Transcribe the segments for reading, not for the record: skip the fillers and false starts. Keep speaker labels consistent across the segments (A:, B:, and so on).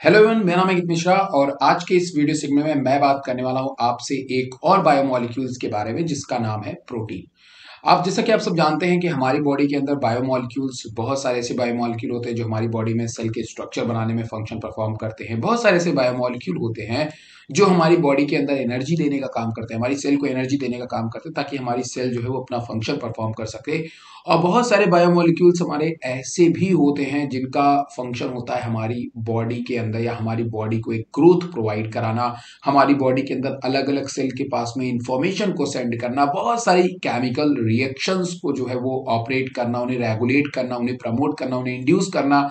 A: Hello everyone, मेरा नाम है गीत मिश्रा और आज के इस वीडियो सेगमेंट में मैं बात करने वाला हूं आपसे एक और बायोमोलिक्यूल्स के बारे में जिसका नाम है प्रोटीन। आप जैसा कि आप सब जानते हैं कि हमारी बॉडी के अंदर बायोमोलिक्यूल्स बहुत सारे ऐसे बायोमोलिक्यूल होते हैं जो हमारी बॉडी में सेल के स्ट्रक्चर बनाने में फंक्शन परफॉर्म करते हैं। बहुत सारे ऐसे बायोमोलिक्यूल होते हैं जो हमारी बॉडी के अंदर एनर्जी देने का काम करते हैं, हमारी सेल को एनर्जी देने का काम करते हैं ताकि हमारी सेल जो है वो अपना फंक्शन परफॉर्म कर सके। और बहुत सारे बायोमोलिक्यूल्स हमारे ऐसे भी होते हैं जिनका फंक्शन होता है हमारी बॉडी के अंदर या हमारी बॉडी को एक ग्रोथ प्रोवाइड कराना, हमारी बॉडी के अंदर अलग अलग सेल के पास में इंफॉर्मेशन को सेंड करना, बहुत सारी केमिकल रिएक्शंस को जो है वो ऑपरेट करना, उन्हें रेगुलेट करना, उन्हें प्रमोट करना, उन्हें इंड्यूस करना।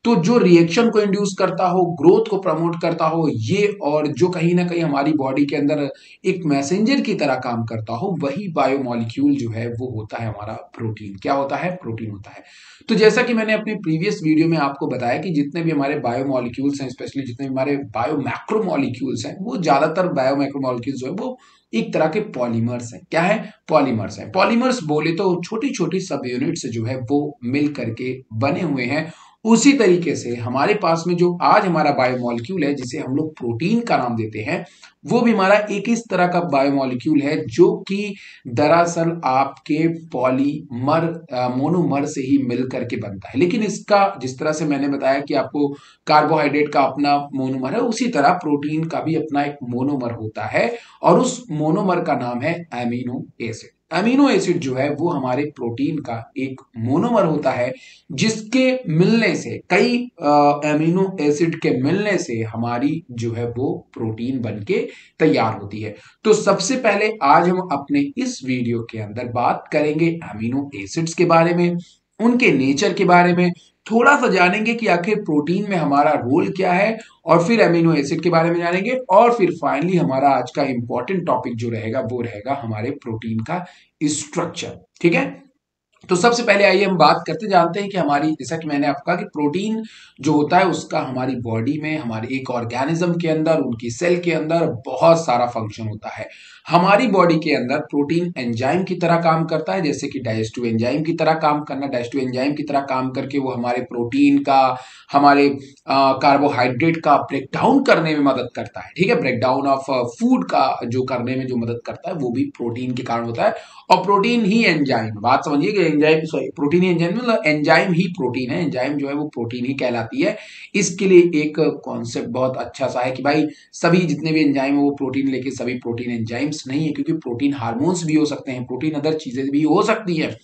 A: तो जो रिएक्शन को इंड्यूस करता हो, ग्रोथ को प्रमोट करता हो, ये और जो कहीं ना कहीं हमारी बॉडी के अंदर एक मैसेंजर की तरह काम करता हो, वही बायोमोलिक्यूल जो है वो होता है हमारा प्रोटीन। क्या होता है? प्रोटीन होता है। तो जैसा कि मैंने अपनी प्रीवियस वीडियो में आपको बताया कि जितने भी हमारे बायोमोलिक्यूल्स हैं, स्पेशली जितने भी हमारे बायोमैक्रोमोलिक्यूल्स हैं, वो ज्यादातर बायोमैक्रोमोलिक्यूल्स जो है वो एक तरह के पॉलीमर्स हैं। क्या है? पॉलीमर्स हैं। पॉलीमर्स बोले तो छोटी छोटी सब यूनिट्स जो है वो मिल करके बने हुए हैं। उसी तरीके से हमारे पास में जो आज हमारा बायोमोलिक्यूल है जिसे हम लोग प्रोटीन का नाम देते हैं, वो भी हमारा एक इस तरह का बायोमोलिक्यूल है जो कि दरअसल आपके पॉलीमर मोनोमर से ही मिल करके बनता है। लेकिन इसका जिस तरह से मैंने बताया कि आपको कार्बोहाइड्रेट का अपना मोनोमर है, उसी तरह प्रोटीन का भी अपना एक मोनोमर होता है और उस मोनोमर का नाम है एमिनो एसिड। अमीनो एसिड जो है वो हमारे प्रोटीन का एक मोनोमर होता है जिसके मिलने से कई अमीनो एसिड के मिलने से हमारी जो है वो प्रोटीन बनके तैयार होती है। तो सबसे पहले आज हम अपने इस वीडियो के अंदर बात करेंगे अमीनो एसिड्स के बारे में, उनके नेचर के बारे में, थोड़ा सा जानेंगे कि आखिर प्रोटीन में हमारा रोल क्या है, और फिर अमीनो एसिड के बारे में जानेंगे, और फिर फाइनली हमारा आज का इंपॉर्टेंट टॉपिक जो रहेगा वो रहेगा हमारे प्रोटीन का स्ट्रक्चर। ठीक है? तो सबसे पहले आइए हम बात करते जानते हैं कि हमारी, जैसा कि मैंने आपको कहा कि प्रोटीन जो होता है उसका हमारी बॉडी में, हमारे एक ऑर्गेनिज्म के अंदर, उनकी सेल के अंदर बहुत सारा फंक्शन होता है। हमारी बॉडी के अंदर प्रोटीन एंजाइम की तरह काम करता है, जैसे कि डाइजेस्टिव एंजाइम की तरह काम करना, डाइजेस्टिव एंजाइम की तरह काम करके वो हमारे प्रोटीन का, हमारे कार्बोहाइड्रेट का ब्रेक डाउन करने में मदद करता है। ठीक है? ब्रेक डाउन ऑफ फूड का जो करने में जो मदद करता है वो भी प्रोटीन के कारण होता है। और प्रोटीन ही एंजाइम, बात समझिए कि एंजाइम, सॉरी, प्रोटीन ही एंजाइम मतलब एंजाइम ही प्रोटीन है, एंजाइम जो है वो प्रोटीन ही कहलाती है। इसके लिए एक कॉन्सेप्ट बहुत अच्छा सा है कि भाई सभी जितने भी एंजाइम है वो प्रोटीन, लेकिन सभी प्रोटीन एंजाइम्स नहीं है, क्योंकि प्रोटीन हार्मोन्स भी हो सकते हैं, प्रोटीन अदर चीजें भी हो सकती है।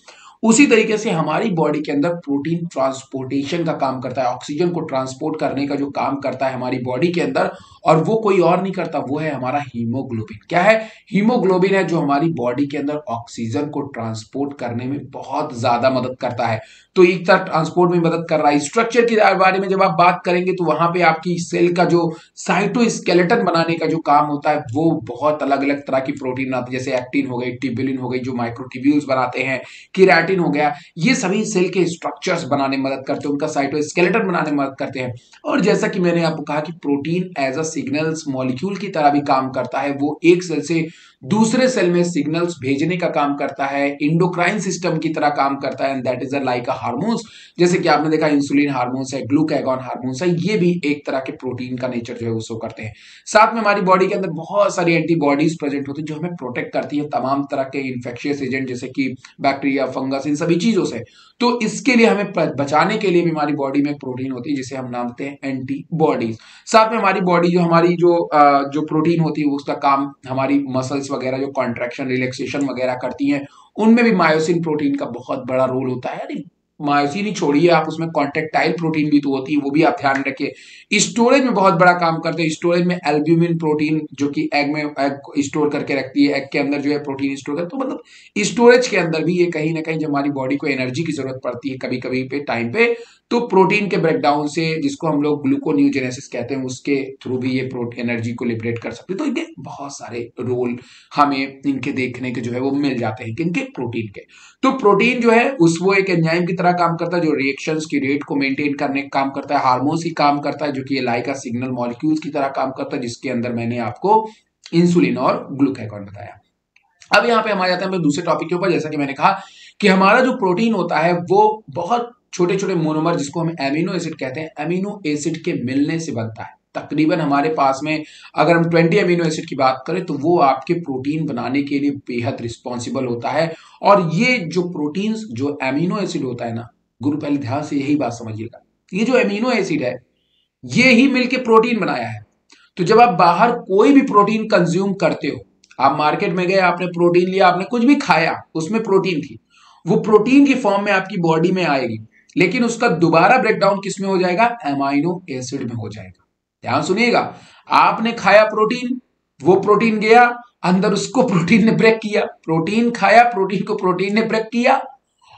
A: उसी तरीके से हमारी बॉडी के अंदर प्रोटीन ट्रांसपोर्टेशन का काम करता है, ऑक्सीजन को ट्रांसपोर्ट करने का जो काम करता है हमारी बॉडी के अंदर, और वो कोई और नहीं करता, वो है हमारा हीमोग्लोबिन। क्या है? हीमोग्लोबिन है जो हमारी बॉडी के अंदर ऑक्सीजन को ट्रांसपोर्ट करने में बहुत ज्यादा मदद करता है। तो एक तरह ट्रांसपोर्ट में मदद कर रहा है। स्ट्रक्चर के बारे में जब आप बात करेंगे तो वहां पे आपकी सेल का जो साइटोस्केलेटन बनाने का जो काम होता है वो बहुत अलग अलग तरह की प्रोटीन आती है, जैसे एक्टिन हो गई, टिब्यूलिन हो गई जो माइक्रोट्यूब्यूल्स बनाते हैं, केराटिन हो गया, ये सभी सेल के स्ट्रक्चर्स बनाने में मदद करते हैं, उनका साइटोस्केलेटन बनाने में मदद करते हैं। और जैसा कि मैंने आपको कहा कि protein as a signals molecule की तरह भी काम करता है, वो एक सेल से दूसरे सेल में सिग्नल्स भेजने का काम करता है, इंडोक्राइन सिस्टम की तरह काम करता है, and that is like a hormones. जैसे कि आपने देखा इंसुलिन हार्मोन्स है, ग्लूकागॉन हार्मोन्स है, ये भी एक तरह के प्रोटीन का नेचर जो है वो शो करते हैं। साथ में हमारी बॉडी के अंदर बहुत सारी एंटीबॉडीज प्रेजेंट होती है जो हमें प्रोटेक्ट करती है तमाम तरह के इन्फेक्शियस एजेंट, जैसे कि बैक्टीरिया, फंगस, इन सभी चीजों से। तो इसके लिए हमें बचाने के लिए भी हमारी बॉडी में प्रोटीन होती है जिसे हम नाम देते हैं एंटीबॉडीज। साथ में हमारी बॉडी जो हमारी जो प्रोटीन होती है उसका काम हमारी मसल्स वगैरह जो कॉन्ट्रैक्शन, रिलैक्सेशन वगैरह करती हैं, उनमें भी मायोसिन प्रोटीन का बहुत बड़ा रोल होता है। यानी मायोसिन ही छोड़िए आप, उसमें कॉन्टेक्टाइल प्रोटीन भी तो होती है, वो भी आप ध्यान रखिए। स्टोरेज में बहुत बड़ा काम करते हैं। स्टोरेज में एल्ब्यूमिन प्रोटीन जो कि एग में एग स्टोर करके रखती है, एग के अंदर जो है प्रोटीन स्टोर करती है। तो मतलब स्टोरेज के अंदर भी ये कहीं ना कहीं जब हमारी बॉडी को एनर्जी की जरूरत पड़ती है कभी कभी पे टाइम पे, तो प्रोटीन के ब्रेकडाउन से, जिसको हम लोग ग्लूकोन्यूजेनेसिस कहते हैं, उसके थ्रू भी ये प्रोटीन एनर्जी को लिबरेट कर सकते हैं। तो इनके बहुत सारे रोल हमें इनके देखने के जो है वो मिल जाते हैं, किनके? प्रोटीन के। तो प्रोटीन जो है उस वो एक एंजाइम की तरह काम करता है जो रिएक्शंस की रेट को मेंटेन करने का काम करता है, हार्मोन्स की काम करता है जो कि लाइक सिग्नल मॉलिक्यूल्स की तरह काम करता है, जिसके अंदर मैंने आपको इंसुलिन और ग्लूकागॉन बताया। अब यहाँ पे हमारे जाते हैं दूसरे टॉपिक के ऊपर। जैसा कि मैंने कहा कि हमारा जो प्रोटीन होता है वो बहुत छोटे छोटे मोनोमर जिसको हम एमिनो एसिड कहते हैं, एमिनो एसिड के मिलने से बनता है। तकरीबन हमारे पास में अगर हम 20 एमिनो एसिड की बात करें तो वो आपके प्रोटीन बनाने के लिए बेहद रिस्पॉन्सिबल होता है। और ये जो प्रोटीन्स, जो एमिनो एसिड होता है ना गुरु, पहले ध्यान से यही बात समझिएगा, ये जो एमिनो एसिड है ये ही मिलके प्रोटीन बनाया है। तो जब आप बाहर कोई भी प्रोटीन कंज्यूम करते हो, आप मार्केट में गए, आपने प्रोटीन लिया, आपने कुछ भी खाया, उसमें प्रोटीन थी, वो प्रोटीन की फॉर्म में आपकी बॉडी में आएगी, लेकिन उसका दोबारा ब्रेकडाउन किस में हो जाएगा? एमाइनो एसिड में हो जाएगा। ध्यान सुनिएगा, आपने खाया प्रोटीन, वो प्रोटीन गया अंदर, उसको प्रोटीन ने ब्रेक किया, प्रोटीन खाया, प्रोटीन को प्रोटीन ने ब्रेक किया,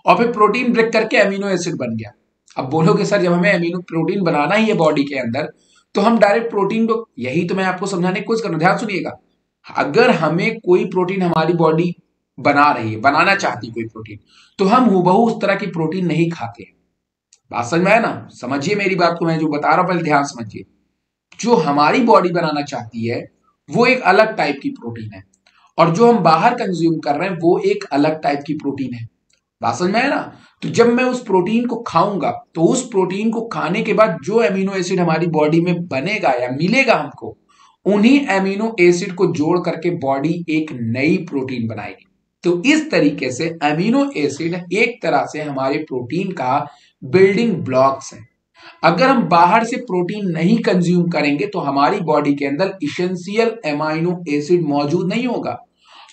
A: और फिर प्रोटीन ब्रेक करके एमिनो एसिड बन गया। अब बोलोगे सर जब हमें एमिनो प्रोटीन बनाना ही है बॉडी के अंदर, तो हम डायरेक्ट प्रोटीन को, यही तो मैं आपको समझाने की कोशिश कर रहा हूं। ध्यान सुनिएगा, अगर हमें कोई प्रोटीन हमारी बॉडी बना रही है, बनाना चाहती है कोई प्रोटीन, तो हम हूबहू उस तरह की प्रोटीन नहीं खाते। बात समझ में आया ना? समझिए मेरी बात को, मैं जो बता रहा हूं पहले ध्यान समझिए। जो हमारी बॉडी बनाना चाहती है वो एक अलग टाइप की प्रोटीन है, और जो हम बाहर कंज्यूम कर रहे हैं वो एक अलग टाइप की प्रोटीन है। बात समझ में आया ना? तो जब मैं उस प्रोटीन को खाऊंगा, तो उस प्रोटीन को खाने के बाद जो एमिनो एसिड हमारी बॉडी में बनेगा या मिलेगा हमको, उन्हीं एमिनो एसिड को जोड़ करके बॉडी एक नई प्रोटीन बनाएगी। तो इस तरीके से एमिनो एसिड एक तरह से हमारे प्रोटीन का बिल्डिंग ब्लॉक्स है। अगर हम बाहर से प्रोटीन नहीं कंज्यूम करेंगे तो हमारी बॉडी के अंदर इसेंशियल एमाइनो एसिड मौजूद नहीं होगा,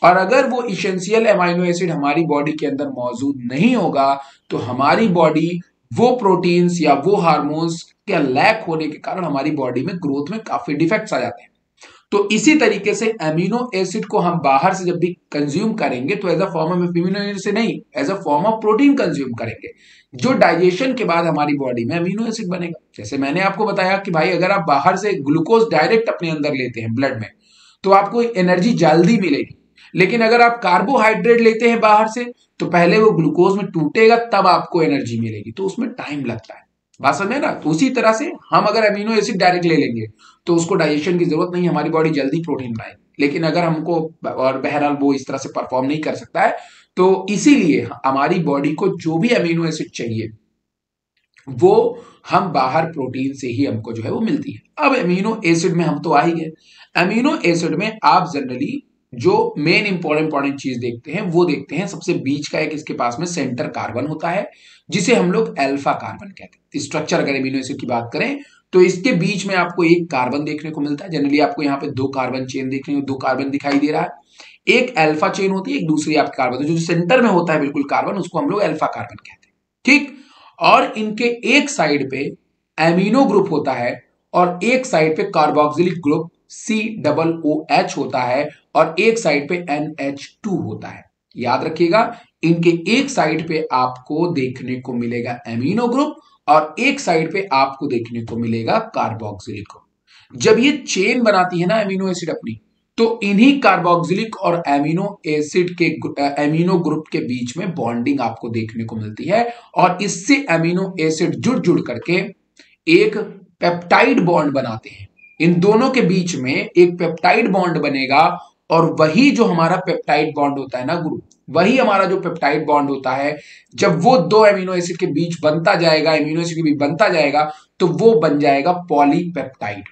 A: और अगर वो इसेंशियल एमाइनो एसिड हमारी बॉडी के अंदर मौजूद नहीं होगा तो हमारी बॉडी वो प्रोटीन्स या वो हार्मोन्स के लैक होने के कारण हमारी बॉडी में ग्रोथ में काफी डिफेक्ट्स आ जाते हैं। तो इसी तरीके से एमिनो एसिड को हम बाहर से जब भी कंज्यूम करेंगे तो as a form of amino acid से नहीं, as a form of protein consume करेंगे, जो डाइजेशन के बाद हमारी बॉडी में एमिनो एसिड बनेगा। जैसे मैंने आपको बताया कि भाई अगर आप बाहर से ग्लूकोज डायरेक्ट अपने अंदर लेते हैं ब्लड में, तो आपको एनर्जी जल्दी मिलेगी, लेकिन अगर आप कार्बोहाइड्रेट लेते हैं बाहर से तो पहले वो ग्लूकोज में टूटेगा तब आपको एनर्जी मिलेगी, तो उसमें टाइम लगता है। बात समझे ना? तो उसी तरह से हम अगर अमीनो एसिड डायरेक्ट ले लेंगे तो उसको डाइजेशन की जरूरत नहीं, हमारी बॉडी जल्दी प्रोटीन बनाएगी। लेकिन अगर हमको, और बहरहाल वो इस तरह से परफॉर्म नहीं कर सकता है, तो इसीलिए हमारी बॉडी को जो भी अमीनो एसिड चाहिए वो हम बाहर प्रोटीन से ही हमको जो है वो मिलती है। अब अमीनो एसिड में हम तो आ ही गए। अमीनो एसिड में आप जनरली जो मेन इंपॉर्टेंट चीज देखते हैं वो देखते हैं सबसे बीच का एक इसके पास में सेंटर कार्बन होता है, जिसे हम लोग अल्फा कार्बन कहते हैं। स्ट्रक्चर अगर अमीनो एसिड की बात करें तो इसके बीच में आपको एक कार्बन देखने को मिलता है। जनरली आपको यहाँ पे दो कार्बन चेन देखने को, दो कार्बन दिखाई दे रहा है, एक अल्फा चेन होती है, एक दूसरी आपकी कार्बन। तो जो सेंटर में होता है बिल्कुल कार्बन, उसको हम लोग अल्फा कार्बन कहते हैं, ठीक। और इनके एक साइड पे एमिनो ग्रुप होता है और एक साइड पे कार्बोक्सिलिक ग्रुप COOH होता है और एक साइड पे NH2 होता है। याद रखिएगा, इनके एक साइड पे आपको देखने को मिलेगा एमिनो ग्रुप और एक साइड पे आपको देखने को मिलेगा कार्बोक्सिलिक ग्रुप। जब ये चेन बनाती है ना एमिनो एसिड अपनी, तो इन्हीं कार्बोक्सिलिक और एमिनो एसिड के एमिनो ग्रुप के बीच में बॉन्डिंग आपको देखने को मिलती है और इससे एमिनो एसिड जुड़ जुड़ करके एक पेप्टाइड बॉन्ड बनाते हैं। इन दोनों के बीच में एक पेप्टाइड बॉन्ड बनेगा और वही जो हमारा पेप्टाइड बॉन्ड होता है ना गुरु, वही हमारा जो पेप्टाइड बॉन्ड होता है, जब वो दो एमिनो एसिड के बीच बनता जाएगा, एमिनो एसिड के बीच बनता जाएगा, तो वो बन जाएगा पॉलीपेप्टाइड।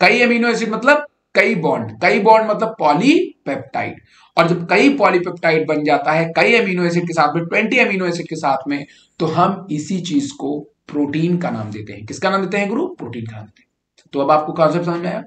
A: कई एमिनो एसिड मतलब कई बॉन्ड, कई बॉन्ड मतलब पॉलीपेप्टाइड। और जब कई पॉलीपेप्टाइड बन जाता है कई एमिनो एसिड के साथ में, 20 एमिनो एसिड के साथ में, तो हम इसी चीज को प्रोटीन का नाम देते हैं। किसका नाम देते हैं गुरु? प्रोटीन का नाम देते हैं। तो अब आपको कॉन्सेप्ट समझ में आया?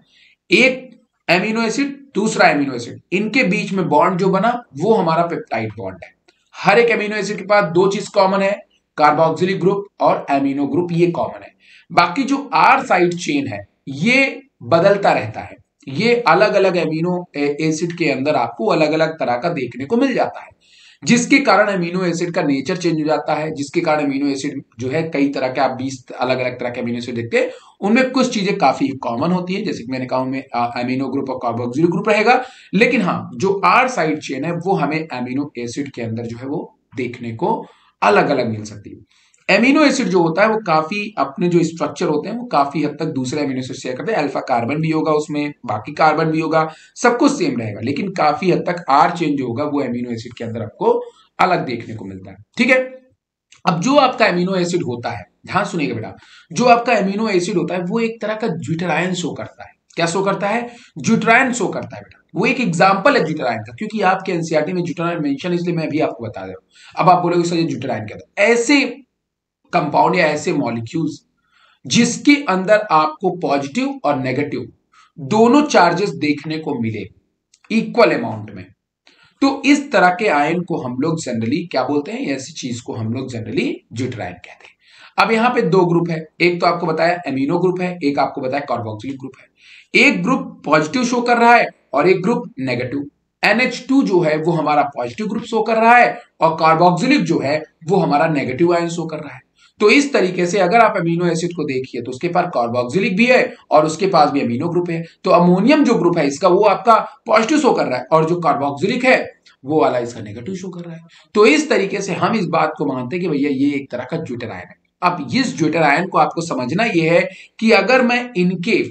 A: एक एमिनो एसिड, दूसरा एमिनो एसिड, इनके बीच में बॉन्ड जो बना वो हमारा पेप्टाइड बॉन्ड है। हर एक एमिनो एसिड के पास दो चीज कॉमन है, कार्बोक्सिलिक ग्रुप और एमिनो ग्रुप, ये कॉमन है। बाकी जो आर साइड चेन है ये बदलता रहता है, ये अलग अलग एमिनो एसिड के अंदर आपको अलग अलग तरह का देखने को मिल जाता है, जिसके कारण अमीनो एसिड का नेचर चेंज हो जाता है, जिसके कारण अमीनो एसिड जो है कई तरह के, आप 20 अलग अलग तरह के अमीनो एसिड देखते हैं, उनमें कुछ चीजें काफी कॉमन होती है, जैसे कि मैंने कहा उनमें अमीनो ग्रुप और कार्बोक्सिलिक ग्रुप रहेगा। लेकिन हाँ, जो आर साइड चेन है वो हमें अमीनो एसिड के अंदर जो है वो देखने को अलग अलग मिल सकती है। एमिनो एसिड जो होता है वो काफी अपने जो स्ट्रक्चर होते हैं वो काफी हद तक दूसरे एमिनो एसिड शेयर करते हैं। अल्फा कार्बन भी होगा उसमें, बाकी कार्बन भी होगा, सब कुछ सेम रहेगा, लेकिन काफी हद तक आर चेन जो होगा वो एमिनो एसिड के अंदर आपको अलग देखने को मिलता है। ठीक है, अब जो आपका एमिनो एसिड होता है, ध्यान सुनिएगा बेटा, जो आपका एमिनो एसिड होता है वो एक तरह का ज्यूटरायन शो करता है। क्या शो करता है? ज्यूटरायन शो करता है बेटा। वो एक एग्जांपल है ज्यूटरायन का, क्योंकि आपके एनसीईआरटी में ज्यूटरायन मेंशन, इसलिए मैं भी आपको बता रहा हूं। अब आप बोलोगे सर ये ज्यूटरायन क्या था? ऐसे कंपाउंड या ऐसे मॉलिक्यूल्स जिसके अंदर आपको पॉजिटिव और नेगेटिव दोनों चार्जेस देखने को मिले इक्वल अमाउंट में, तो इस तरह के आयन को हम लोग जनरली क्या बोलते हैं? ऐसी चीज को हम लोग जनरली ज्यूटरायन कहते हैं। अब यहां पे दो ग्रुप है, एक तो आपको बताया एमिनो ग्रुप है, एक आपको बताया कार्बोक्सिलिक ग्रुप है। एक ग्रुप पॉजिटिव शो कर रहा है और एक ग्रुप नेगेटिव। NH2 जो है वो हमारा पॉजिटिव ग्रुप शो कर रहा है और कार्बोक्सिलिक जो है वो हमारा नेगेटिव आयन शो कर रहा है। तो इस तरीके से अगर आप अमीनो एसिड को देखिए तो उसके पास कार्बोक्सिलिक भी है और उसके पास भी अमीनो ग्रुप है। तो अमोनियम जो ग्रुप है इसका वो आपका पॉजिटिव शो कर रहा है और जो कार्बोक्सिलिक है वो वाला इसका नेगेटिव शो कर रहा है। तो इस तरीके से हम इस बात को मानते हैं कि भैया ये एक तरह का ज्यूटरायन है। अब इस ज्यूटरायन को आपको समझना ये है कि अगर मैं इनके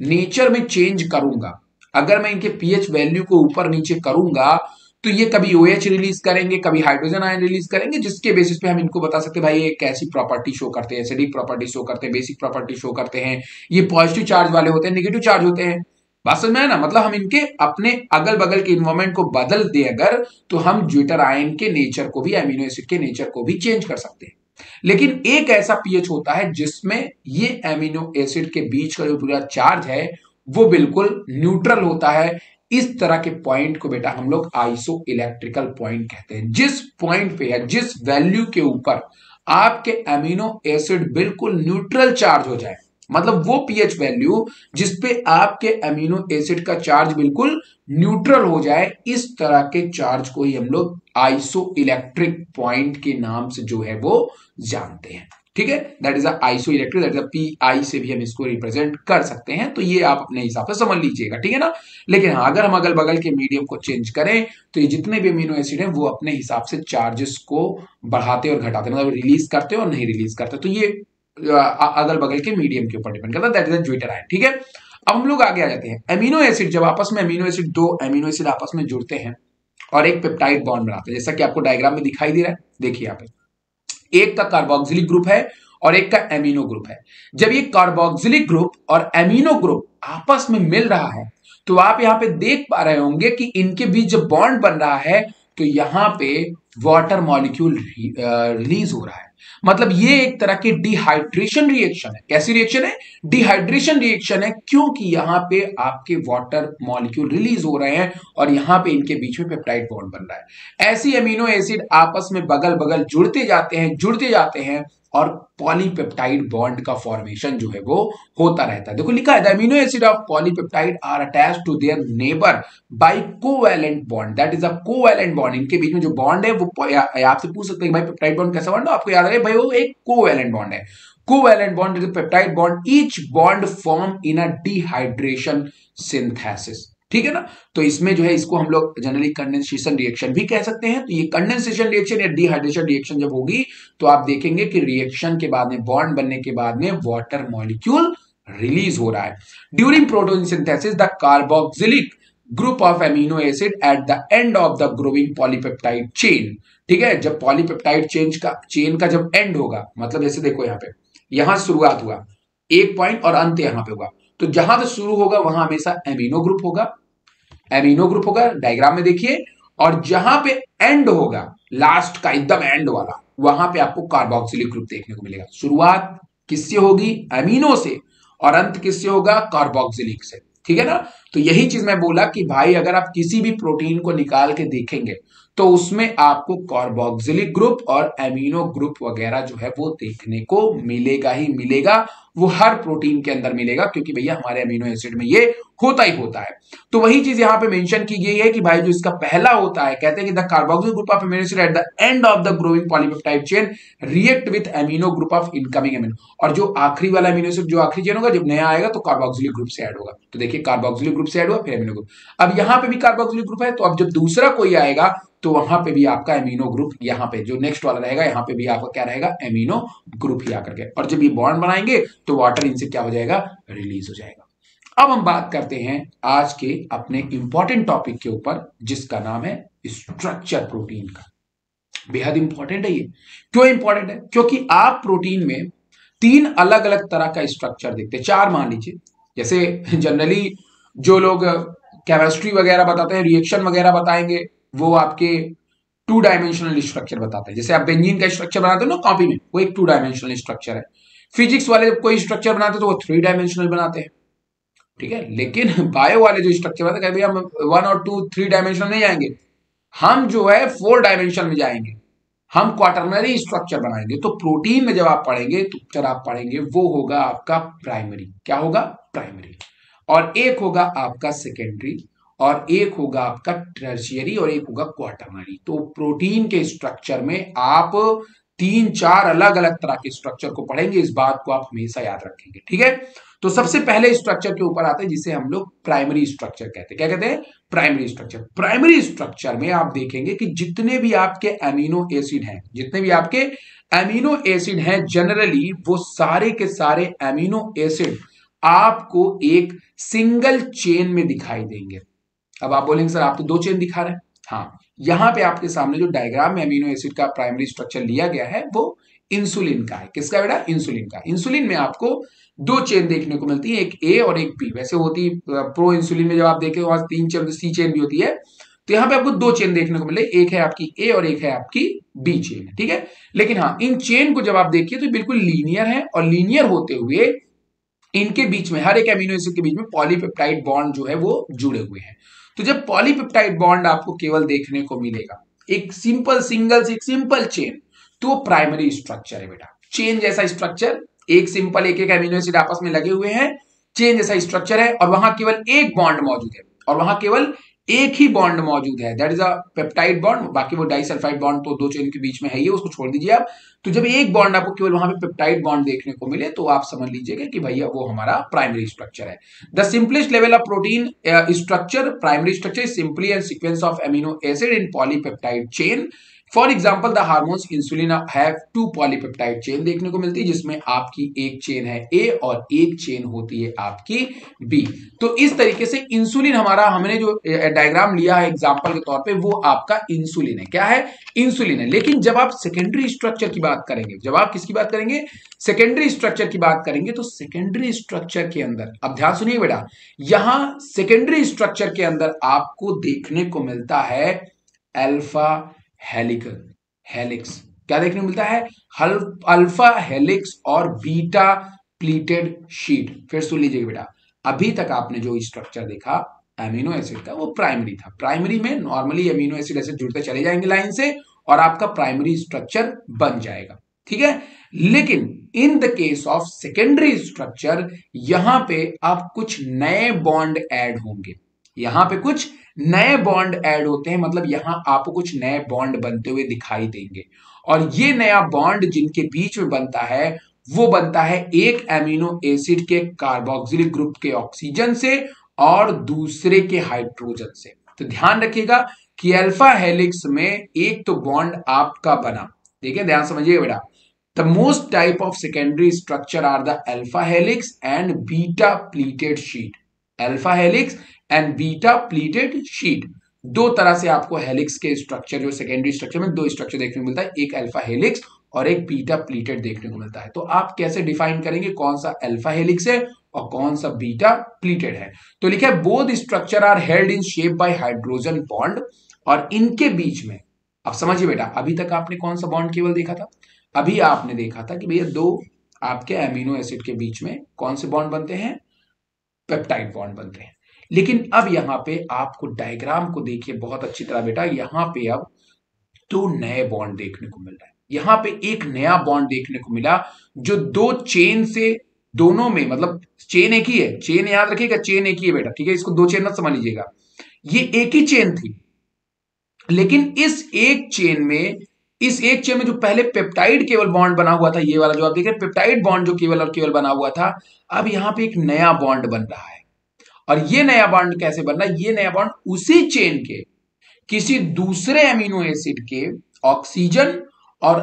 A: नेचर में चेंज करूंगा, अगर मैं इनके पीएच वैल्यू को ऊपर नीचे करूंगा, तो ये कभी OH रिलीज करेंगे, कभी हाइड्रोजन आयन रिलीज करेंगे, जिसके बेसिस पे हम इनको बता सकते हैं भाई ये कैसी प्रॉपर्टी शो करते हैं, एसिडिक प्रॉपर्टी शो करते हैं, बेसिक प्रॉपर्टी शो करते हैं, ये पॉजिटिव चार्ज वाले होते हैं, नेगेटिव चार्ज होते हैं। बात समझ में है ना? मतलब हम इनके अपने अगल बगल के इन्वायरमेंट को बदल दे अगर, तो हम ज्यूटर आयन के नेचर को भी, अमीनो एसिड के नेचर को भी चेंज कर सकते हैं। लेकिन एक ऐसा पीएच होता है जिसमें ये एमिनो एसिड के बीच का जो पूरा चार्ज है वो बिल्कुल न्यूट्रल होता है। इस तरह के पॉइंट को बेटा हम लोग आइसो इलेक्ट्रिकल पॉइंट कहते हैं। जिस पॉइंट पे या जिस वैल्यू के ऊपर आपके एमिनो एसिड बिल्कुल न्यूट्रल चार्ज हो जाए, मतलब वो पीएच वैल्यू जिसपे आपके एमिनो एसिड का चार्ज बिल्कुल न्यूट्रल हो जाए, इस तरह के चार्ज को ही हम लोग आइसो इलेक्ट्रिक पॉइंट के नाम से जो है वो जानते हैं। ठीक है, that is iso electric, that is PI से भी हम इसको रिप्रेजेंट कर सकते हैं। तो ये आप अपने हिसाब से समझ लीजिएगा, ठीक है ना। लेकिन हाँ, अगर हम अगल बगल के मीडियम को चेंज करें तो ये जितने भी अमीनो एसिड हैं वो अपने हिसाब से चार्जेस को बढ़ाते और घटाते, मतलब रिलीज करते और नहीं रिलीज करते। तो ये अगल बगल के मीडियम के ऊपर डिपेंड करता है, दैट इज ज्यूटर आयन। ठीक है, अब हम लोग आगे आ जाते हैं। अमीनो एसिड जब आपस में, अमीनो एसिड, दो अमीनो एसिड आपस में जुड़ते हैं और एक पेप्टाइड बॉन्ड बनाते हैं, जैसा कि आपको डायग्राम में दिखाई दे रहा है, देखिए यहाँ पे एक का कार्बोक्सिलिक ग्रुप है और एक का एमिनो ग्रुप है। जब ये कार्बोक्सिलिक ग्रुप और एमिनो ग्रुप आपस में मिल रहा है तो आप यहां पे देख पा रहे होंगे कि इनके बीच जब बॉन्ड बन रहा है तो यहां पे वाटर मॉलिक्यूल रिलीज हो रहा है। मतलब ये एक तरह की डिहाइड्रेशन रिएक्शन है। कैसी रिएक्शन है? डिहाइड्रेशन रिएक्शन है, क्योंकि यहां पे आपके वाटर मॉलिक्यूल रिलीज हो रहे हैं और यहां पे इनके बीच में पेप्टाइड बॉन्ड बन रहा है। ऐसी अमीनो एसिड आपस में बगल बगल जुड़ते जाते हैं और पॉलीपेप्टाइड बॉन्ड का फॉर्मेशन जो है वो होता रहता है। देखो लिखा है, the amino acid of polypeptide are attached to their neighbour by covalent bond, that is a covalent bond. इनके बीच में जो बॉन्ड है वो आपसे पूछ सकते हैं भाई पेप्टाइड बॉन्ड कैसा बॉन्ड है, आपको याद है भाई वो एक कोवैलेंट बॉन्ड है। Covalent bond is a peptide bond, each bond form in a dehydration synthesis. ठीक है ना। तो इसमें जो है इसको हम लोग जनरली कंडेंसेशन रिएक्शन भी कह सकते हैं। तो ये कंडेंसेशन रिएक्शन या डिहाइड्रेशन रिएक्शन जब होगी तो आप देखेंगे कि रिएक्शन के बाद में, बॉन्ड बनने के बाद में वाटर मॉलिक्यूल रिलीज हो रहा है। During protein synthesis the carboxylic group of amino acid at the end of the growing polypeptide chain. ठीक है, जब पॉलीपेप्टाइड चेन का जब एंड होगा, मतलब जैसे देखो यहाँ पे, यहां शुरुआत हुआ एक पॉइंट और अंत यहां पे होगा, तो जहां से शुरू होगा वहां हमेशा एमिनो ग्रुप होगा, एमिनो ग्रुप होगा, डायग्राम में देखिए। और जहां पे एंड होगा, लास्ट का एकदम एंड वाला, वहां पे आपको कार्बोक्सिलिक ग्रुप देखने को मिलेगा। शुरुआत किससे होगी? एमिनो से, और अंत किससे होगा? कार्बोक्सिलिक से। ठीक है ना। तो यही चीज मैं बोला कि भाई अगर आप किसी भी प्रोटीन को निकाल के देखेंगे तो उसमें आपको कार्बोक्सिलिक ग्रुप और एमिनो ग्रुप वगैरह जो है वो देखने को मिलेगा ही मिलेगा। वो हर प्रोटीन के अंदर मिलेगा, क्योंकि भैया हमारे अमीनो एसिड में ये होता ही होता है। तो वही चीज यहां पे मेंशन की गई है कि भाई जो इसका पहला होता है, कहते हैं कि the carboxylic group of amino acid at the end of the growing polypeptide chain react with amino group of incoming amino. और जो आखिरी वाला अमीनो एसिड, जो आखिरी चेन होगा, जब नया आएगा तो कार्बोक्सिलिक ग्रुप से ऐड होगा। तो देखिए कार्बोक्सिलिक ग्रुप से ऐड हुआ, फिर एमिनो ग्रुप। अब यहां पे भी कार्बोक्सिलिक ग्रुप है, तो अब जब दूसरा कोई आएगा तो वहां पे भी आपका एमिनो ग्रुप, यहां पे जो नेक्स्ट वाला रहेगा यहां पे भी आपका क्या रहेगा? एमिनो ग्रुप ही आकर के। और जब ये बॉन्ड बनाएंगे तो वाटर इनसे क्या हो जाएगा? रिलीज हो जाएगा। अब हम बात करते हैं आज के अपने इंपॉर्टेंट टॉपिक के ऊपर, जिसका नाम है स्ट्रक्चर प्रोटीन का। बेहद इंपॉर्टेंट है ये। क्यों इंपॉर्टेंट है? क्योंकि आप प्रोटीन में 3 अलग अलग तरह का स्ट्रक्चर देखते हैं, 4 मान लीजिए। जैसे जनरली जो लोग केमिस्ट्री वगैरह बताते हैं, रिएक्शन वगैरह बताएंगे, वो आपके 2 डायमेंशनल स्ट्रक्चर बताते हैं। जैसे आप बेंजीन का स्ट्रक्चर बनाते हो ना कॉपी में, वो एक 2 डायमेंशनल स्ट्रक्चर है। फिजिक्स वाले जब कोई स्ट्रक्चर बनाते हैं तो वो 3 डायमेंशनल बनाते हैं, ठीक है। लेकिन बायो वाले जो स्ट्रक्चर बनाते हैं, हम 1 और 2 3 डायमेंशनल नहीं जाएंगे, हम जो है 4 डायमेंशन में जाएंगे, हम क्वाटरनरी स्ट्रक्चर बनाएंगे। तो प्रोटीन में जब आप पढ़ेंगे तो अक्षर आप पढ़ेंगे वो होगा आपका प्राइमरी। क्या होगा? प्राइमरी। और एक होगा आपका सेकेंडरी, और एक होगा आपका टर्शियरी, और एक होगा क्वाटरनरी। तो प्रोटीन के स्ट्रक्चर में आप 3-4 अलग अलग तरह के स्ट्रक्चर को पढ़ेंगे। इस बात को आप हमेशा याद रखेंगे, ठीक है। तो सबसे पहले स्ट्रक्चर के ऊपर आते हैं जिसे हम लोग प्राइमरी स्ट्रक्चर कहते हैं। क्या कहते हैं? Primary structure. प्राइमरी स्ट्रक्चर में आप देखेंगे कि जितने भी आपके अमीनो एसिड हैं, जितने भी आपके अमीनो एसिड हैं, जनरली वो सारे के सारे अमीनो एसिड आपको एक सिंगल चेन में दिखाई देंगे। अब आप बोलेंगे सर आप तो 2 चेन दिखा रहे हैं। हाँ, यहां पे आपके सामने जो डायग्राम में अमीनो एसिड का प्राइमरी स्ट्रक्चर लिया गया है वो इंसुलिन का है। किसका बेटा? इंसुलिन का। इंसुलिन में आपको 2 चेन देखने को मिलती है, एक ए और एक बी। वैसे होती प्रो इंसुलिन में जब आप देखें वहां 3 चेन, सी चेन भी होती है। तो यहां पे आपको 2 चेन देखने को मिले, एक है आपकी ए और एक है आपकी बी चेन, ठीक है। लेकिन हाँ, इन चेन को जब आप देखिए तो बिल्कुल लीनियर है, और लीनियर होते हुए इनके बीच में, हर एक अमीनो एसिड के बीच में पॉलीपेप्टाइड बॉन्ड जो है वो जुड़े हुए हैं। तो जब पॉलीपेप्टाइड बॉन्ड आपको केवल देखने को मिलेगा, एक सिंपल सिंगल एक सिंपल चेन, तो प्राइमरी स्ट्रक्चर है बेटा। चेन जैसा स्ट्रक्चर, एक सिंपल एक एक अमीनो एसिड आपस में लगे हुए हैं, चेन जैसा स्ट्रक्चर है, और वहां केवल एक बॉन्ड मौजूद है, और वहां केवल एक ही बॉन्ड मौजूद है, that is a peptide bond. बाकी वो डाइसल्फाइड बॉन्ड तो 2 चेन के बीच में है ही, उसको छोड़ दीजिए आप। तो जब एक बॉन्ड आपको केवल वहां पे पेप्टाइड बॉन्ड देखने को मिले, तो आप समझ लीजिएगा कि भैया वो हमारा प्राइमरी स्ट्रक्चर है। The simplest level of protein structure, primary structure is simply and sequence of amino acid in polypeptide chain. For example the hormones insulin have 2 polypeptide chain देखने को मिलती है, जिसमें आपकी एक चेन है ए और एक चेन होती है आपकी बी। तो इस तरीके से इंसुलिन हमारा, हमने जो डायग्राम लिया है एग्जाम्पल के तौर पे, वो आपका इंसुलिन है। क्या है? इंसुलिन है। लेकिन जब आप सेकेंडरी स्ट्रक्चर की बात करेंगे, जब आप किसकी बात करेंगे? सेकेंडरी स्ट्रक्चर की बात करेंगे, तो सेकेंडरी स्ट्रक्चर के अंदर, अब ध्यान सुनिए बेटा, यहां सेकेंडरी स्ट्रक्चर के अंदर आपको देखने को मिलता है अल्फा हेलिकल हेलिक्स। क्या देखने को मिलता है? अल्फा हेलिक्स और बीटा प्लीटेड शीट। फिर सुन लीजिएगा बेटा, अभी तक आपने जो स्ट्रक्चर देखा अमीनो एसिड का, वो प्राइमरी था। प्राइमरी में नॉर्मली अमीनो एसिड ऐसे जुड़ते चले जाएंगे लाइन से, और आपका प्राइमरी स्ट्रक्चर बन जाएगा, ठीक है। लेकिन in the case of secondary structure, यहां पे आप कुछ नए बॉन्ड ऐड होंगे, यहां पे कुछ नए बॉन्ड ऐड होते हैं, मतलब यहां आपको कुछ नए बॉन्ड बनते हुए दिखाई देंगे। और ये नया बॉन्ड जिनके बीच में बनता है, वो बनता है एक अमीनो एसिड के कार्बोक्सिलिक ग्रुप के ऑक्सीजन से और दूसरे के हाइड्रोजन से। तो ध्यान रखिएगा कि अल्फा हेलिक्स में एक तो बॉन्ड आपका बना, देखिए ध्यान समझिएगा बेटा। The most type of secondary structure are the alpha helix and beta pleated sheet. Alpha helix and beta pleated sheet, 2 तरह से आपको हेलिक्स के स्ट्रक्चर, जो सेकेंडरी स्ट्रक्चर में 2 स्ट्रक्चर देखने को मिलता है, एक अल्फा हेलिक्स और एक बीटा प्लीटेड देखने को मिलता है। तो आप कैसे डिफाइन करेंगे कौन सा अल्फा हेलिक्स है और कौन सा बीटा प्लीटेड है? तो लिखा है both structure are held in shape by hydrogen bond, और इनके बीच में, अब समझिए बेटा, अभी तक आपने कौन सा बॉन्ड केवल देखा था? अभी आपने देखा था कि भैया 2 आपके अमीनो एसिड के बीच में कौन से बॉन्ड बनते हैं? पेप्टाइड बॉन्ड बनते हैं। लेकिन अब यहां पे आपको डायग्राम को देखिए बहुत अच्छी तरह बेटा, यहां पे अब 2 नए बॉन्ड देखने को मिल रहा है। यहां पे एक नया बॉन्ड देखने को मिला जो 2 चेन से, दोनों में, मतलब चेन एक ही है, चेन याद रखिएगा, चेन एक ही है बेटा, ठीक है। इसको 2 चेन मत समझ लीजिएगा, ये एक ही चेन थी। लेकिन इस एक चेन में, इस एक चेन में जो पहले पेप्टाइड केवल बॉन्ड बना हुआ था, ये वाला जो आप देख रहे हैं पेप्टाइड बॉन्ड जो केवल और केवल बना हुआ था, अब यहां पे एक नया बॉन्ड बन रहा है। और ये नया बॉन्ड कैसे बन रहा है? ये नया बॉन्ड उसी चेन के किसी दूसरे अमीनो एसिड के ऑक्सीजन और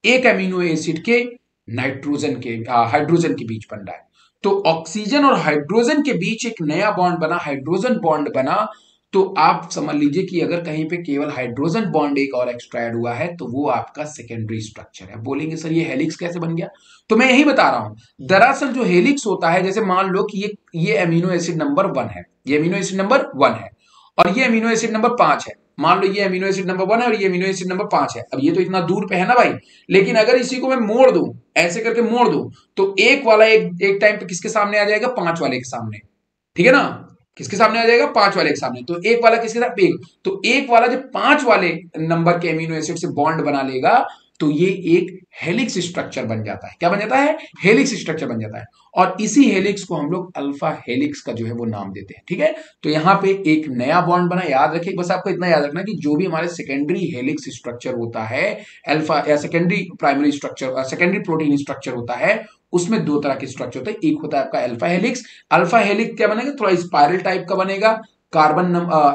A: एक अमीनो एसिड के नाइट्रोजन के हाइड्रोजन के बीच बन रहा है। तो ऑक्सीजन और हाइड्रोजन के बीच एक नया बॉन्ड बना, हाइड्रोजन बॉन्ड बना। तो आप समझ लीजिए कि अगर कहीं पे केवल हाइड्रोजन बॉन्ड एक और एक्स्ट्रा ऐड हुआ है तो वो आपका सेकेंडरी स्ट्रक्चर है। बोलेंगे सर ये हेलिक्स कैसे बन गया, तो मैं यही बता रहा हूं। दरअसल जो हेलिक्स होता है, जैसे मान लो कि ये अमीनो एसिड नंबर 1 है, ये अमीनो एसिड नंबर 1 है और ये अमीनो एसिड नंबर 5 है। मान लो ये अमीनो एसिड नंबर 1 है और ये अमीनो एसिड नंबर 5 है। अब ये तो इतना दूर पे है ना भाई, लेकिन अगर इसी को मैं मोड़ दूं, ऐसे करके मोड़ दूं, तो एक वाला एक टाइम पे किसके सामने आ जाएगा, 5 वाले के सामने, ठीक है ना। किसके सामने आ जाएगा, 5 वाले के सामने। तो एक वाला किसके साथ, एक, तो एक वाला जब 5 वाले नंबर के अमीनो एसिड से बॉन्ड बना लेगा तो ये एक हेलिक्स स्ट्रक्चर बन जाता है। क्या बन जाता है, हेलिक्स स्ट्रक्चर बन जाता है। और इसी हेलिक्स को हम लोग अल्फा हेलिक्स का जो है वो नाम देते हैं, ठीक है। तो यहां पे एक नया बॉन्ड बना, याद रखिए, बस आपको इतना याद रखना कि जो भी हमारे सेकेंडरी हेलिक्स स्ट्रक्चर होता है, अल्फा या secondary primary structure, secondary protein structure होता है, उसमें दो तरह के स्ट्रक्चर होते हैं। एक होता है आपका अल्फा हेलिक्स। अल्फा हेलिक्स क्या बनेगा, थोड़ा स्पाइरल टाइप का बनेगा। कार्बन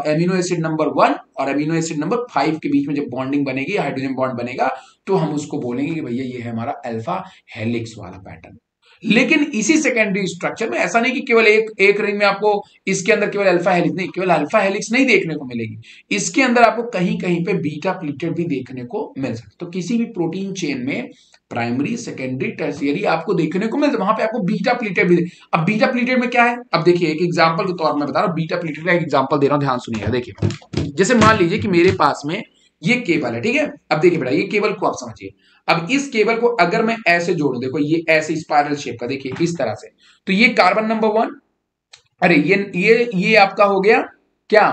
A: एमिनो एसिड नंबर 1 और एमिनो एसिड नंबर 5 के बीच में जब बॉन्डिंग बनेगी, हाइड्रोजन बॉन्ड बनेगा, तो हम उसको बोलेंगे कि भैया ये है हमारा अल्फा हेलिक्स वाला पैटर्न। लेकिन इसी सेकेंडरी स्ट्रक्चर में ऐसा नहीं कि केवल एक रिंग में आपको इसके अंदर केवल अल्फा हेलिक्स, नहीं, केवल अल्फा हेलिक्स नहीं देखने को मिलेगी, इसके अंदर आपको कहीं कहीं पे बीटा प्लीटेड भी देखने को मिल सकता है। तो किसी भी प्रोटीन चेन में प्राइमरी, सेकेंडरी, टर्शियरी आपको देखने को मिलता है, वहां पे आपको बीटा प्लीटेड भी। अब बीटा प्लीटेड में क्या है, अब देखिए एक एग्जांपल के तौर पर मैं बता रहा हूं, बीटा प्लीटेड का एक एग्जांपल दे रहा हूं, ध्यान सुनिएगा। देखिए जैसे मान लीजिए कि मेरे पास में ये केबल है, ठीक है। अब देखिए बेटा, ये केबल को आप समझिए। अब इस केबल को अगर मैं ऐसे जोड़ूं, देखो ये ऐसे स्पाइरल शेप का, देखिए इस तरह से, तो ये कार्बन नंबर 1, अरे ये आपका हो गया क्या,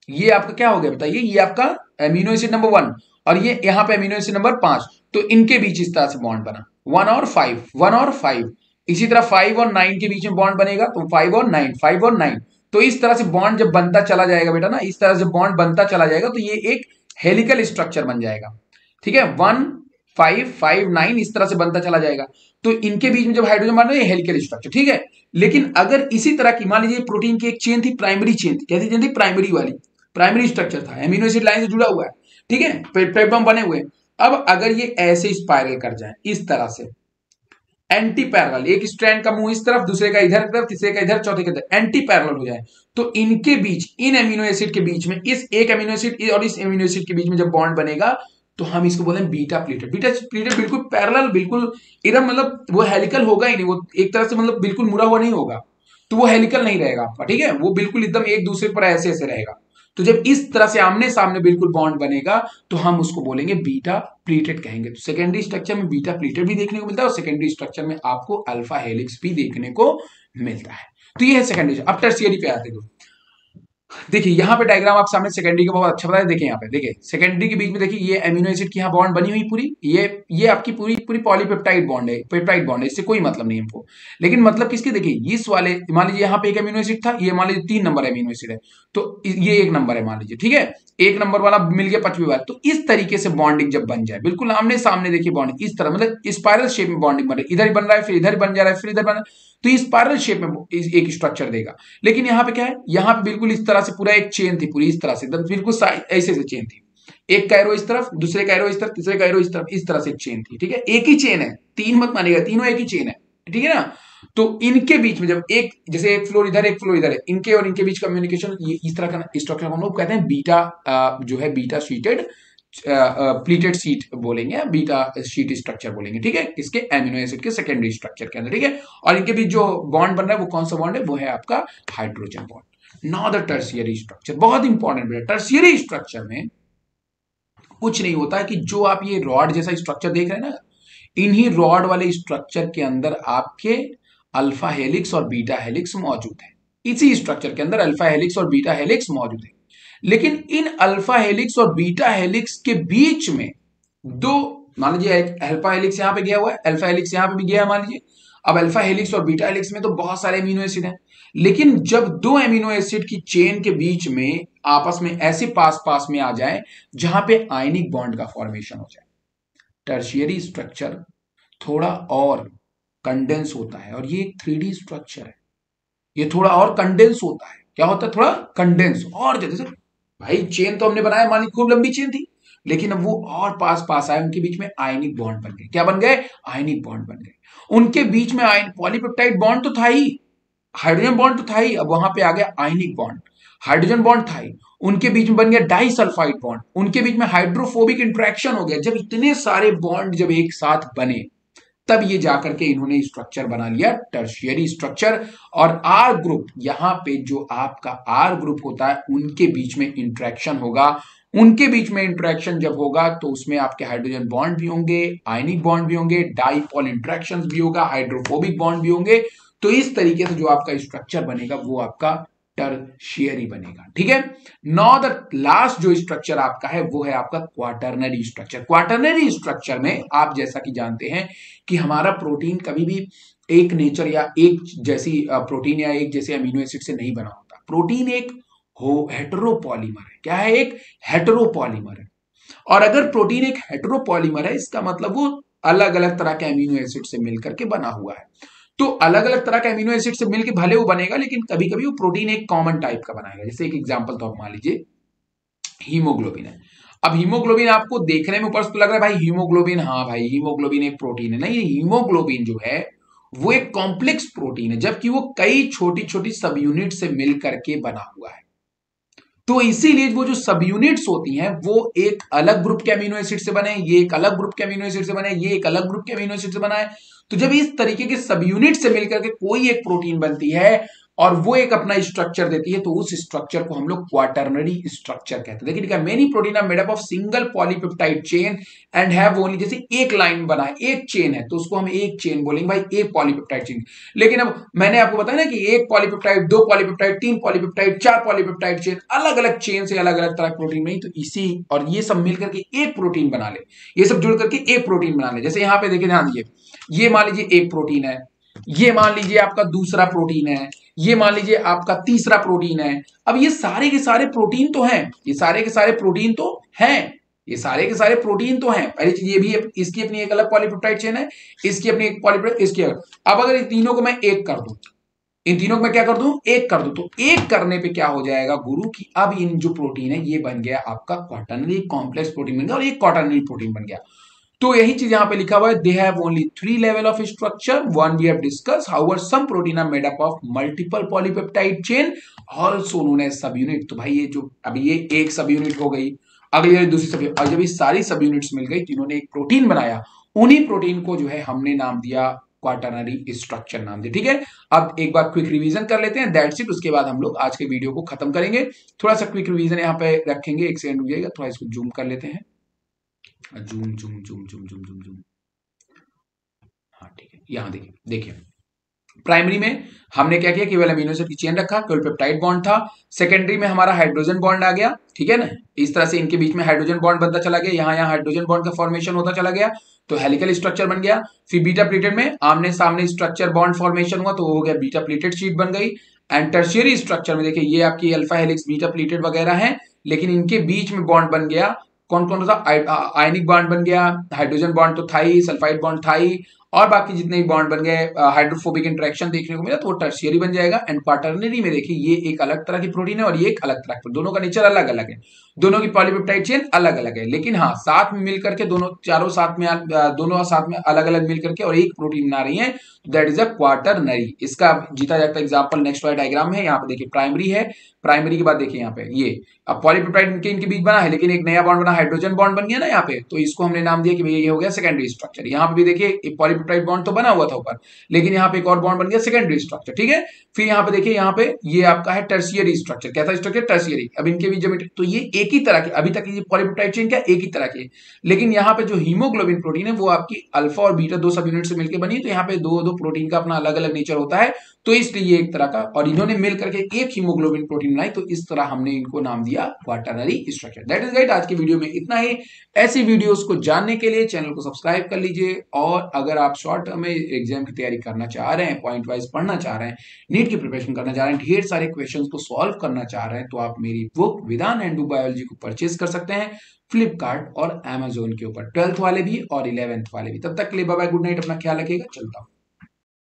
A: ये आपका क्या हो गया बताइए, ये आपका अमीनो एसिड नंबर 1 और ये यहां पे अमीनो एसिड नंबर 5। तो इनके बीच इस तरह से बॉन्ड बना, 1 और 5, 1 और 5। इसी तरह 5 और 9 के बीच में बॉन्ड बनेगा, तो 5 और 9, 5 और 9। तो इस तरह से बॉन्ड जब बनता चला जाएगा बेटा ना, इस तरह से बॉन्ड बनता चला जाएगा, तो ये एक हेलिकल स्ट्रक्चर बन जाएगा, ठीक है। 1 5 5 9 इस तरह से बनता चला जाएगा। तो इनके बीच में जब हाइड्रोजन बन रहा है, हेलिकल स्ट्रक्चर, ठीक है। लेकिन अगर इसी तरह की मान लीजिए प्रोटीन की एक चेन थी, प्राइमरी चेन थी, कैसी चेन थी, प्राइमरी वाली, प्राइमरी स्ट्रक्चर था, एमिनो एसिड लाइन से जुड़ा हुआ है, ठीक है, पेप्टाइड बने हुए। अब अगर ये ऐसे स्पाइरल कर जाए इस तरह से, एंटी पैरेलल, एक स्ट्रैंड का मुंह इस तरफ, दूसरे का इधर तरफ, तीसरे का इधर, चौथे का इधर, एंटी पैरेलल हो जाए, तो इनके बीच, इन एमिनो एसिड के बीच में, इस एक एमिनो एसिड और इस एमिनो एसिड के बीच में जब बॉन्ड बनेगा, तो हम इसको बोलते हैं बीटा प्लीटेड। बीटा प्लीटेड बिल्कुल पैरेलल, बिल्कुल एकदम, मतलब वो हेलिकल होगा ही नहीं, वो एक तरह से मतलब बिल्कुल मुड़ा हुआ नहीं होगा, तो वो हेलिकल नहीं रहेगा आपका, ठीक है। वो बिल्कुल एकदम एक दूसरे पर ऐसे ऐसे रहेगा। तो जब इस तरह से आमने सामने बिल्कुल बॉन्ड बनेगा, तो हम उसको बोलेंगे बीटा प्लीटेड कहेंगे। तो सेकेंडरी स्ट्रक्चर में बीटा प्लीटेड भी देखने को मिलता है और सेकेंडरी स्ट्रक्चर में आपको अल्फा हेलिक्स भी देखने को मिलता है। तो ये है सेकेंडरी। अब टर्शियरी पे आते हैं। देखिए यहाँ पे डायग्राम आप सामने सेकेंडरी का बहुत अच्छा बताया। देखिए यहाँ पे, देखिए सेकेंडरी के बीच में देखिए ये एमिनो एसिड की यहाँ बॉन्ड बनी हुई पूरी, ये आपकी पूरी पूरी पॉलीपेप्टाइड बॉन्ड है, पेप्टाइड बॉन्ड है, इससे कोई मतलब नहीं हमको। लेकिन मतलब किसके, देखिए इस वाले, मान लीजिए यहाँ पे एक एमिनो एसिड था, ये मान लीजिए 3 नंबर एमिनो एसिड है, तो ये 1 नंबर है मान लीजिए, ठीक है। 1 नंबर वाला मिल गया 5वीं वाला। तो इस तरीके से बॉन्डिंग जब बन जाए, बिल्कुल आमने सामने देखिए बॉन्डिंग इस तरह, मतलब स्पाइरल शेप में बॉन्डिंग बन रही है, इधर बन रहा है, फिर इधर बन जा रहा है, फिर इधर बन रहा है, तो इस स्पाइरल शेप में एक स्ट्रक्चर देगा। लेकिन यहाँ पे क्या है, यहाँ पे बिल्कुल इस तरह से पूरा एक चेन थी, पूरी इस तरह से एकदम बिल्कुल ऐसे से चेन थी, एक कैरो इस तरफ, दूसरे कैरो इस तरफ, तीसरे कैरो इस तरफ, इस तरह से एक चेन थी, ठीक है। एक ही चेन है, 3 मत मानिएगा, तीनों एक ही चेन है, ठीक है ना। तो इनके बीच में जब एक, जैसे एक फ्लोर इधर एक फ्लोर इधर है, इनके और इनके बीच कम्युनिकेशन, ये इस तरह का स्ट्रक्चर हम लोग कहते हैं बीटा, जो है बीटा शीटेड प्लीटेड शीट बोलेंगे, बीटा शीट स्ट्रक्चर बोलेंगे, ठीक है, इसके एमिनो एसिड के सेकेंडरी स्ट्रक्चर के अंदर, ठीक है। और इनके बीच जो बॉन्ड बन रहा है वो कौन सा बॉन्ड है, वो है आपका hydrogen bond. Now the tertiary structure, बहुत इंपॉर्टेंट है। टर्शियरी स्ट्रक्चर में कुछ नहीं होता है कि जो आप ये रॉड जैसा स्ट्रक्चर देख रहे हैं ना, इन्हीं रॉड वाले स्ट्रक्चर के अंदर आपके अल्फा हेलिक्स और बीटा हेलिक्स मौजूद है। इसी स्ट्रक्चर के अंदर अल्फा हेलिक्स और बीटा हेलिक्स मौजूद है। लेकिन इन अल्फा हेलिक्स और बीटा हेलिक्स के बीच में दो, मान लीजिए एक अल्फा हेलिक्स यहां पे गया हुआ है, अल्फा हेलिक्स यहां पे भी गया है मान लीजिए। अब अल्फा हेलिक्स और बीटा हेलिक्स में तो बहुत सारे अमीनो एसिड हैं, लेकिन जब दो अमीनो एसिड की चेन के बीच में आपस में ऐसे पास पास में आ जाए जहां पे आयनिक बॉन्ड का फॉर्मेशन हो जाए, टर्शियरी स्ट्रक्चर थोड़ा और कंडेंस होता है। और ये 3D स्ट्रक्चर है, ये थोड़ा और कंडेंस होता है। क्या होता है, थोड़ा कंडेंस और, जैसे भाई चेन तो हमने बनाया, मान ली खूब लंबी चेन थी, लेकिन अब वो और पास पास आए, उनके बीच में आयनिक बॉन्ड बन गए। क्या बन गए, आयनिक बॉन्ड बन गए। उनके बीच में आयन पॉलीपेप्टाइड बॉन्ड तो था ही, हाइड्रोजन बॉन्ड तो था ही, अब वहां पे आ गया आयनिक बॉन्ड। हाइड्रोजन बॉन्ड था ही, उनके बीच में बन गया डाइसल्फाइड बॉन्ड, उनके बीच में हाइड्रोफोबिक इंट्रैक्शन हो गया। जब इतने सारे बॉन्ड जब एक साथ बने, तब ये जाकर के इन्होंने स्ट्रक्चर बना लिया टर्शियरी स्ट्रक्चर। और आर ग्रुप, यहां पे जो आपका आर ग्रुप होता है उनके बीच में इंट्रैक्शन होगा। उनके बीच में इंट्रैक्शन जब होगा तो उसमें आपके हाइड्रोजन बॉन्ड भी होंगे, आयनिक बॉन्ड भी होंगे, डाइपोल इंट्रैक्शंस भी होगा, हाइड्रोफोबिक बॉन्ड भी होंगे। तो इस तरीके से जो आपका स्ट्रक्चर बनेगा वो आपका टर्शियरी बनेगा। ठीक है। नाउ द लास्ट जो स्ट्रक्चर आपका है वो है आपका क्वाटरनरी स्ट्रक्चर। क्वाटरनरी स्ट्रक्चर में आप जैसा कि जानते हैं कि हमारा प्रोटीन कभी भी एक नेचर या एक जैसी प्रोटीन या एक जैसे अमीनो एसिड से नहीं बना होता। प्रोटीन एक हेटेरोपॉलीमर है। क्या है? एक हेटेरोपॉलीमर है। और अगर प्रोटीन एक हेटेरोपॉलीमर है, इसका मतलब वो अलग अलग तरह के अमीनो एसिड से मिलकर के बना हुआ है। तो अलग अलग तरह के अमीनो एसिड से मिलकर भले वो बनेगा, लेकिन कभी कभी वो प्रोटीन एक कॉमन टाइप का बनाएगा। जैसे एक एग्जांपल तो आप मान लीजिए हीमोग्लोबिन है। अब हीमोग्लोबिन आपको देखने में ऊपर से तो लग रहा है भाई हीमोग्लोबिन, हाँ भाई हीमोग्लोबिन एक प्रोटीन है। नहीं, ये हीमोग्लोबिन जो है वो एक कॉम्प्लेक्स प्रोटीन है, जबकि वो कई छोटी छोटी सब यूनिट से मिल करके बना हुआ है। तो इसीलिए वो जो सब यूनिट्स होती हैं वो एक अलग ग्रुप के अमीनो एसिड से बने, ये एक अलग ग्रुप के अमीनो एसिड से बने, ये एक अलग ग्रुप के अमीनो एसिड से बना है। तो जब इस तरीके के सब यूनिट से मिलकर के कोई एक प्रोटीन बनती है और वो एक अपना स्ट्रक्चर देती है, तो उस स्ट्रक्चर को हम लोग क्वाटरनरी स्ट्रक्चर कहते हैं। देखिए many protein are made up of single polypeptide chain and have only, जैसे एक लाइन बना है, एक चेन है, तो उसको हम एक चेन बोलेंगे भाई, एक पॉलीपेप्टाइड चेन। लेकिन अब मैंने आपको बताया ना कि एक पॉलीपेप्टाइड, दो पॉलीपेप्टाइड, तीन पॉलीपेप्टाइड, चार पॉलीपेप्टाइड चेन, अलग अलग चेन से अलग अलग तरह के प्रोटीन नहीं, तो इसी और ये सब मिलकर के एक प्रोटीन बना ले, ये सब जुड़ करके एक प्रोटीन बना ले। जैसे यहां पे देखिए, ध्यान दीजिए, ये मान लीजिए एक प्रोटीन है, ये मान लीजिए आपका दूसरा प्रोटीन है, ये मान लीजिए आपका तीसरा प्रोटीन है। अब ये सारे के सारे प्रोटीन तो हैं, ये सारे के सारे प्रोटीन तो हैं, ये सारे के सारे प्रोटीन तो हैं। पहली चीज ये भी है, इसकी अपनी एक अलग पॉलीपेप्टाइड चेन है, इसकी अपनी एक पॉलीपेप्टाइड, इसकी अलग। अब अगर इन तीनों को मैं एक कर दूं, इन तीनों को मैं क्या कर दूं, एक कर दूं, तो एक करने पे क्या हो जाएगा गुरु की अब इन जो प्रोटीन है ये बन गया आपका क्वाटरनरी कॉम्प्लेक्स प्रोटीन बन गया, और एक क्वाटरनरी प्रोटीन बन गया। तो यही चीज यहां पे लिखा हुआ है, they have only 3 level of structure, one we have discuss, however some protein are made up of multiple polypeptide chain also known as subunit. तो भाई ये जो अभी ये एक सब यूनिट हो गई, अगली वाली दूसरी सब यूनिट, और जब ये सारी सब यूनिट्स मिल गई तो इन्होंने एक प्रोटीन बनाया। उन्हीं प्रोटीन को जो है हमने नाम दिया क्वाटरनरी स्ट्रक्चर नाम दिया। ठीक है। अब एक बार क्विक रिवीजन कर लेते हैं, दैट्स इट। उसके बाद हम लोग आज के वीडियो को खत्म करेंगे। थोड़ा सा क्विक रिवीजन यहाँ पे रखेंगे, एक सेकंड रुकिएगा, थोड़ा इसको जूम कर लेते हैं, zoom zoom zoom zoom zoom zoom zoom. हाँ ठीक है, यहां देखिए देखिए प्राइमरी में हमने क्या किया, केवल अमीनो एसिड की चेन रखा, केवल पेप्टाइड बॉन्ड था। सेकेंडरी में हमारा हाइड्रोजन बॉन्ड आ गया, ठीक है ना, इस तरह से इनके बीच में हाइड्रोजन बॉन्ड बनता चला गया, यहाँ यहाँ हाइड्रोजन बॉन्ड का फॉर्मेशन होता चला गया, तो हेलिकल स्ट्रक्चर बन गया। फिर बीटा प्लेटेड में आमने सामने स्ट्रक्चर बॉन्ड फॉर्मेशन हुआ, तो वो हो गया बीटा प्लेटेड शीट बन गई। एंड टर्शियरी स्ट्रक्चर में देखिए ये आपकी अल्फा हेलिक्स बीटा प्लेटेड वगैरह है, लेकिन इनके बीच में बॉन्ड बन गया, कौन कौन सा, आयनिक बॉन्ड बन गया, हाइड्रोजन बॉन्ड तो था ही, सल्फाइड बॉन्ड था ही, और बाकी जितने भी बॉन्ड बन गए, हाइड्रोफोबिक इंटरेक्शन देखने को मिला, तो वो टर्शियरी बन जाएगा। एंड क्वाटरनरी में देखिए ये एक अलग तरह की प्रोटीन है और ये एक अलग तरह की, दोनों का नेचर अलग अलग है, दोनों की पॉलीपेप्टाइड चेन अलग अलग है, लेकिन हाँ साथ में मिलकर के दोनों चारों साथ में दोनों साथ में अलग अलग मिलकर के और एक प्रोटीन बना रही है, दैट इज अ क्वाटरनरी। इसका जीता जाता एग्जाम्पल नेक्स्ट वाला डायग्राम है, यहाँ पे देखिए प्राइमरी है, प्राइमरी के बाद देखिए यहाँ पे ये अब पॉलीपेप्टाइड इनके बीच बना है, लेकिन एक नया बॉन्ड बना, हाइड्रोजन बॉन्ड बन गया ना यहाँ पे, तो इसको हमने नाम दिया कि भैया ये हो गया सेकेंडरी स्ट्रक्चर। यहाँ पे भी देखिए एक पॉलीपेप्टाइड बॉन्ड तो बना हुआ था ऊपर, लेकिन यहाँ पे एक और बॉन्ड बन गया सेकेंडरी स्ट्रक्चर। ठीक है। फिर यहाँ पे देखिए, यहाँ पे ये आपका है टर्शियरी स्ट्रक्चर, कैसा स्ट्रक्चर, टर्शियरी। अब इनके बीच में तो ये एक ही तरह के, अभी तक ये पॉलीपेप्टाइड चेन क्या एक ही तरह के, लेकिन यहाँ पे जो हीमोग्लोबिन प्रोटीन है वो आपकी अल्फा और बीटा दो सब यूनिट से मिलकर बनी है, तो यहाँ पे दो दो प्रोटीन का अपना अलग अलग नेचर होता है, तो इसलिए एक तरह का, और इन्होंने मिलकर के एक हीमोग्लोबिन प्रोटीन बनाई, तो इस तरह हमने इनको नाम दिया quaternary structure. That is right. आज की वीडियो में इतना ही। ऐसी वीडियोस को जानने के लिए चैनल को सब्सक्राइब कर लीजिए, और अगर आप शॉर्ट टर्म में एग्जाम की तैयारी करना चाह रहे हैं, पॉइंट वाइज पढ़ना चाह रहे हैं, नीट की प्रिपरेशन करना चाह रहे हैं, ढेर सारे क्वेश्चन को सॉल्व करना चाह रहे हैं, तो आप मेरी बुक विधान एंड बायोलॉजी को परचेज कर सकते हैं फ्लिपकार्ट और अमेजोन के ऊपर, 12th वाले भी और 11th वाले भी। तब तक के लिए बाय बाय, गुड नाइट, अपना ख्याल रखिएगा, चलता हूं।